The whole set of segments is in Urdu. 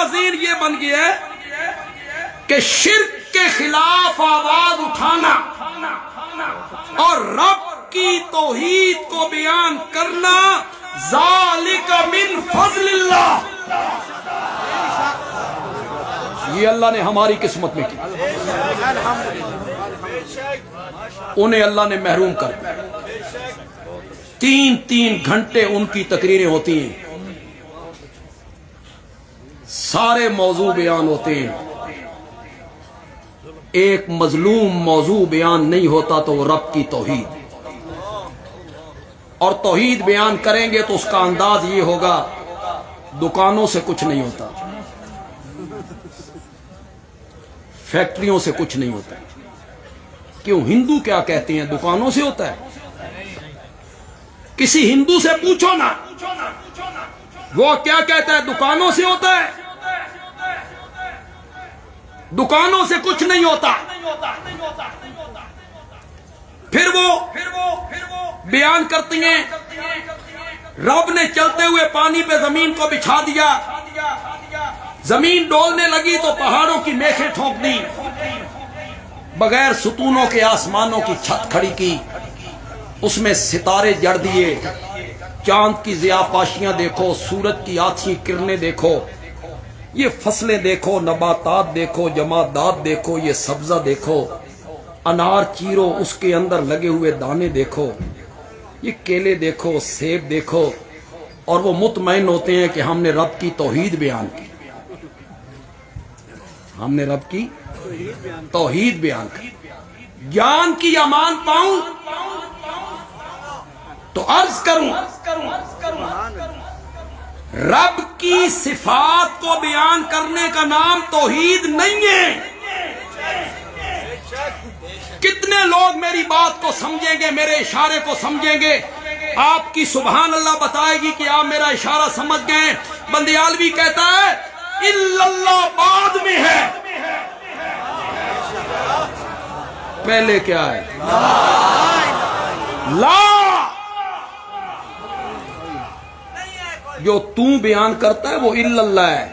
ناظرین یہ بن گیا ہے کہ شرک کے خلاف آواز اٹھانا اور رب کی توحید کو بیان کرنا، ذالک من فضل اللہ، یہ اللہ نے ہماری قسمت میں کی، انہیں اللہ نے محروم کر دیا۔ 3 گھنٹے ان کی تقریریں ہوتی ہیں، سارے موضوع بیان ہوتے ہیں، ایک مظلوم موضوع بیان نہیں ہوتا تو وہ رب کی توحید، اور توحید بیان کریں گے تو اس کا انداز یہ ہوگا دکانوں سے کچھ نہیں ہوتا، فیکٹریوں سے کچھ نہیں ہوتا۔ کیوں؟ ہندو کیا کہتے ہیں دکانوں سے ہوتا ہے؟ کسی ہندو سے پوچھو نا، وہ کیا کہتا ہے دکانوں سے ہوتا ہے؟ دکانوں سے کچھ نہیں ہوتا۔ پھر وہ بیان کرتی ہیں رب نے چلتے ہوئے پانی پہ زمین کو بچھا دیا، زمین ڈولنے لگی تو پہاڑوں کی میخیں ٹھونک دی، بغیر ستونوں کے آسمانوں کی چھت کھڑی کی، اس میں ستارے جڑ دیے، چاند کی ضیاء پاشیاں دیکھو، سورج کی آتھی کرنیں دیکھو، یہ فصلیں دیکھو، نباتات دیکھو، جمادات دیکھو، یہ سبزہ دیکھو، انار چیرو، اس کے اندر لگے ہوئے دانے دیکھو، یہ کیلے دیکھو، سیب دیکھو، اور وہ مطمئن ہوتے ہیں کہ ہم نے رب کی توحید بیان کی، ہم نے رب کی توحید بیان کی، جان کی امان پاؤں تو عرض کروں رب کی صفات کو بیان کرنے کا نام توحید نہیں ہے۔ کتنے لوگ میری بات کو سمجھیں گے، میرے اشارے کو سمجھیں گے؟ آپ کی سبحان اللہ بتائے گی کہ آپ میرا اشارہ سمجھ گئے۔ بندیالوی کہتا ہے الا اللہ بعد میں ہے، پہلے کیا ہے؟ لا، جو تو بیان کرتا ہے وہ الا اللہ ہے،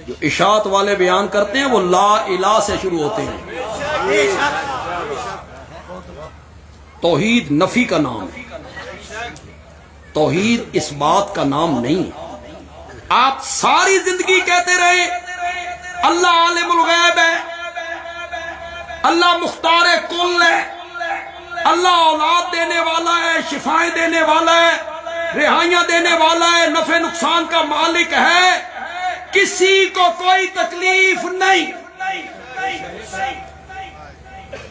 جو اشاعت والے بیان کرتے ہیں وہ لا الہ سے شروع ہوتے ہیں۔ توحید نفی کا نام ہے، توحید اس بات کا نام نہیں ہے۔ آپ ساری زندگی کہتے رہے اللہ عالم الغیب ہے، اللہ مختار کل ہے، اللہ اولاد دینے والا ہے، شفائیں دینے والا ہے، رہائیاں دینے والا ہے، نفع نقصان کا مالک ہے، کسی کو کوئی تکلیف نہیں۔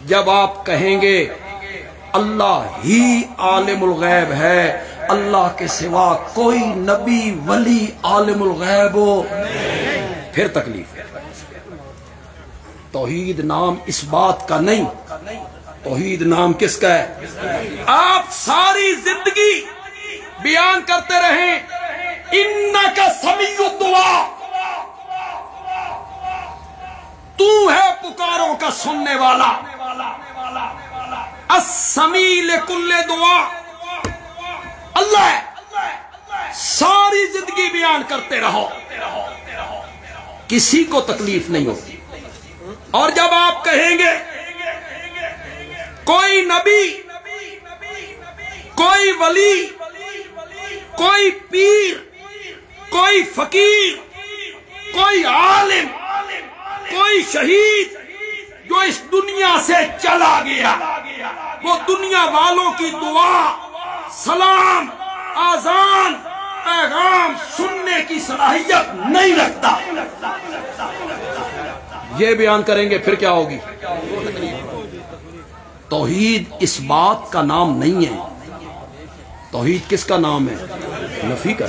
جب آپ کہیں گے اللہ ہی عالم الغیب ہے، اللہ کے سوا کوئی نبی ولی عالم الغیب ہو، پھر تکلیف ہے۔ توحید نام اس بات کا نہیں، توحید نام کس کا ہے؟ آپ ساری زندگی بیان کرتے رہیں انکا سمیع الدعا، تو ہے پکاروں کا سننے والا، السمیع لکل دعا، اللہ ہے۔ ساری زندگی بیان کرتے رہو، کسی کو تکلیف نہیں ہوتی۔ اور جب آپ کہیں گے کوئی نبی، کوئی ولی، کوئی پیر، کوئی فقیر، کوئی عالم، کوئی شہید جو اس دنیا سے چلا گیا، وہ دنیا والوں کی دعا، سلام، آذان، پیغام سننے کی صلاحیت نہیں رکھتا، یہ بیان کریں گے پھر کیا ہوگی؟ توحید اس بات کا نام نہیں ہے، توحید کس کا نام ہے؟ نفی کا۔